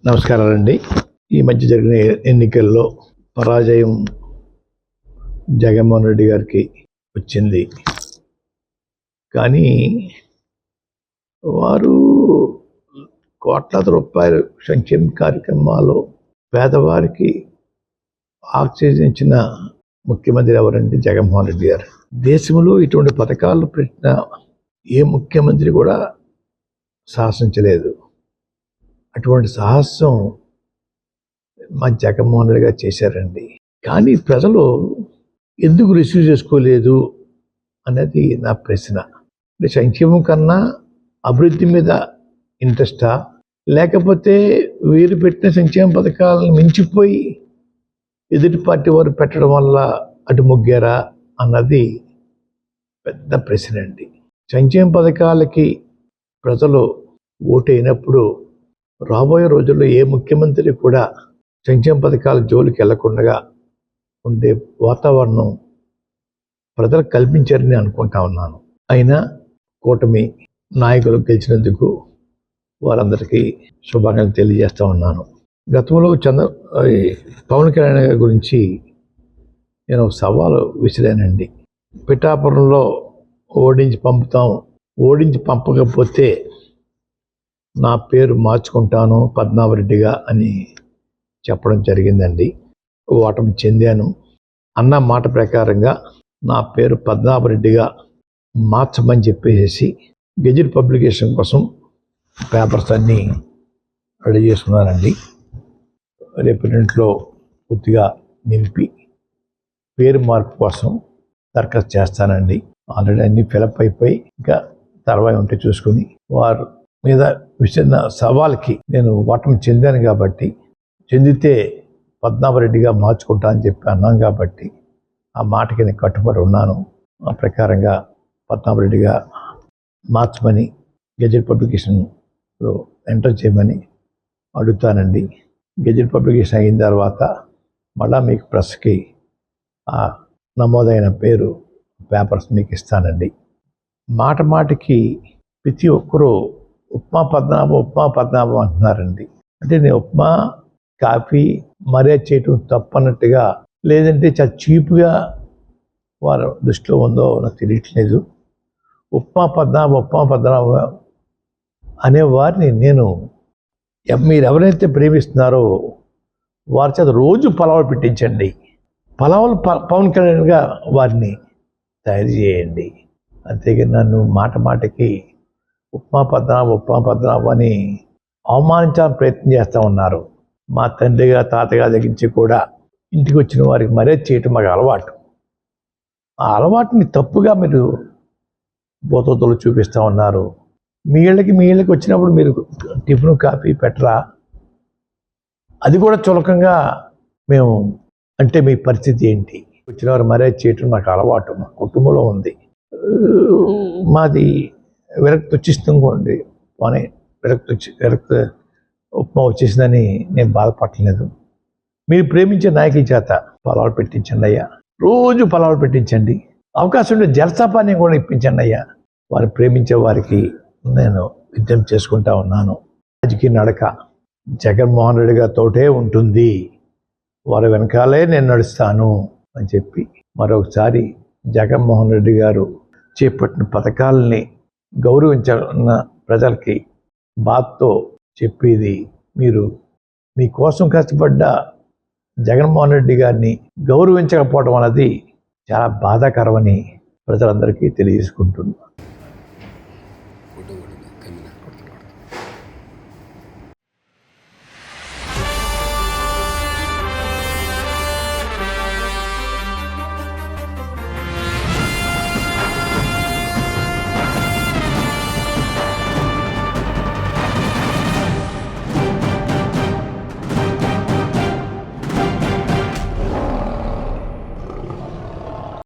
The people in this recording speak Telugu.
నమస్కారాలండి. ఈ మధ్య జరిగిన ఎన్నికల్లో పరాజయం జగన్మోహన్ రెడ్డి గారికి వచ్చింది. కానీ వారు కోట్లాది రూపాయలు సంక్షేమ కార్యక్రమాలు పేదవారికి ఆక్సిజన్ ముఖ్యమంత్రి ఎవరంటే జగన్మోహన్ రెడ్డి గారు. దేశంలో ఇటువంటి పథకాలు పెట్టిన ఏ ముఖ్యమంత్రి కూడా సాహసించలేదు. అటువంటి సాహసం మా జగన్మోహన్ రెడ్డి గారు చేశారండి. కానీ ప్రజలు ఎందుకు రిసీవ్ చేసుకోలేదు అనేది నా ప్రశ్న. సంక్షేమం కన్నా అభివృద్ధి మీద ఇంట్రెస్టా, లేకపోతే వీరు పెట్టిన సంక్షేమ పథకాలను మించిపోయి ఎదుటి పార్టీ వారు పెట్టడం వల్ల అటు మొగ్గారా అన్నది పెద్ద ప్రశ్న అండి. సంక్షేమ పథకాలకి ప్రజలు ఓటైనప్పుడు రాబోయే రోజుల్లో ఏ ముఖ్యమంత్రి కూడా సంక్షేమ పథకాల జోలికి వెళ్లకుండా ఉండే వాతావరణం ప్రజలు కల్పించారని అనుకుంటా ఉన్నాను. అయినా కూటమి నాయకులు గెలిచినందుకు వారందరికీ శుభాకాంక్షలు తెలియజేస్తూ ఉన్నాను. గతంలో పవన్ కళ్యాణ్ గారి గురించి నేను సవాలు విసిరానండి. పిఠాపురంలో ఓడించి పంపకపోతే నా పేరు మార్చుకుంటాను పద్మనాభరెడ్డిగా అని చెప్పడం జరిగిందండి. ఓటమి చెందాను. అన్న మాట ప్రకారంగా నా పేరు పద్మనాభరెడ్డిగా మార్చమని చెప్పేసి గెజిట్ పబ్లికేషన్ కోసం పేపర్స్ అన్నీ రెడీ చేసుకున్నానండి. రేపు ఇంట్లో పూర్తిగా నింపి పేరు మార్పు కోసం దరఖాస్తు చేస్తానండి. ఆల్రెడీ అన్నీ ఫిలప్ అయిపోయి ఇంకా తర్వాత ఉంటే చూసుకుని వారు మీద విసిరిన సవాల్కి నేను ఓటమి చెందాను కాబట్టి, చెందితే పద్మనాభరెడ్డిగా మార్చుకుంటా అని చెప్పి అన్నాను కాబట్టి ఆ మాటకి నేను కట్టుబడి ఉన్నాను. ఆ ప్రకారంగా పద్మనాభరెడ్డిగా మార్చమని గెజెట్ పబ్లికేషన్లో ఎంటర్ చేయమని అడుగుతానండి. గెజెట్ పబ్లికేషన్ అయిన తర్వాత మళ్ళా మీకు ప్రెస్కి ఆ నమోదైన పేపర్స్ మీకు ఇస్తానండి. మాటికి ప్రతి ఒక్కరూ ఉప్మా పద్మనాభం అంటున్నారండి. అంటే నేను ఉప్మా కాఫీ మర్యాద చేయటం తప్పన్నట్టుగా, లేదంటే చాలా చీప్గా వారి దృష్టిలో ఉందో నాకు తెలియట్లేదు. ఉప్మా పద్మనాభం అనే వారిని నేను మీరు ఎవరైతే ప్రేమిస్తున్నారో వారి చేత రోజు పలావులు పెట్టించండి. పలావులు పవన్ కళ్యాణ్గా వారిని తయారు చేయండి. అంతేగాని నన్ను మాటికి ఉప్మా పద్మనాభం అని అవమానించాలని ప్రయత్నం చేస్తూ ఉన్నారు. మా తండ్రిగా తాతగారి దగ్గర నుంచి కూడా ఇంటికి వచ్చిన వారికి మర్యాద చేయటం మాకు అలవాటు. ఆ అలవాటుని తప్పుగా మీరు బోతలు చూపిస్తూ ఉన్నారు. మీ ఇళ్ళకి వచ్చినప్పుడు మీరు టిఫిన్ కాఫీ పెట్టరా? అది కూడా చులకంగా మేము అంటే మీ పరిస్థితి ఏంటి? వచ్చిన వారు మర్యాద చేయటం మాకు అలవాటు, మా కుటుంబంలో ఉంది. మాది విరక్తి వచ్చేస్తుందండి. పోనీ విరక్తి ఉప్మా వచ్చేసిందని నేను బాధపడలేదు. మీరు ప్రేమించే నాయకుల చేత పలావులు పెట్టించండి అయ్యా. రోజు పలావులు పెట్టించండి. అవకాశం ఉంటే జలసాపాన్ని కూడా ఇప్పించండి అయ్యా. వారు ప్రేమించే వారికి నేను విజ్ఞప్తి చేసుకుంటా ఉన్నాను. రాజకీయ నడక జగన్మోహన్ రెడ్డి గారితోటే ఉంటుంది. వారి వెనకాలే నేను నడుస్తాను అని చెప్పి మరొకసారి జగన్మోహన్ రెడ్డి గారు చేపట్టిన పథకాలని గౌరవించిన ప్రజలకి బాధతో చెప్పేది, మీరు మీకోసం కష్టపడ్డ జగన్మోహన్ రెడ్డి గారిని గౌరవించకపోవడం అనేది చాలా బాధాకరమని ప్రజలందరికీ తెలియజేసుకుంటున్నాను.